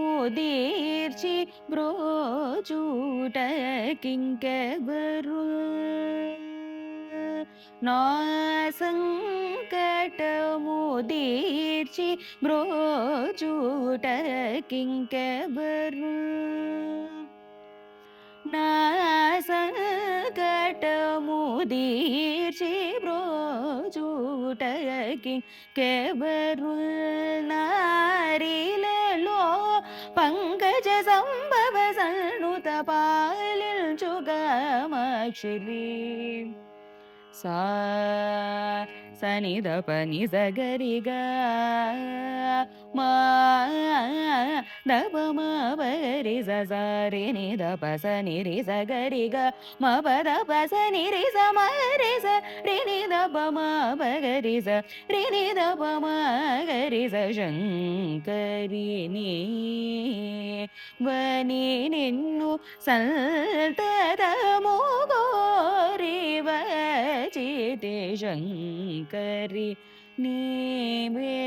సంకటముదీర్చి బ్రోచూట కింకెవరు నా సంకటముదీర్చి బ్రోచూట కింకెవరు నా సంకటముదీర్చి బ్రోచూటకి కెవరు నారిలలో పంకజ సంభవ సన్నుత పాలించుగామాక్షిరి సా సని దప ని సగరిగా మా దప మా పగరి సరి ని దప సని రి సగరిగా మా పద పస ని రి స మ రి స రి ని దప మా పగరి స రి ని దప మా గరి స శంకరి నీ వని నిన్ను సంతతము గోరి వచితే శంకరి నీవే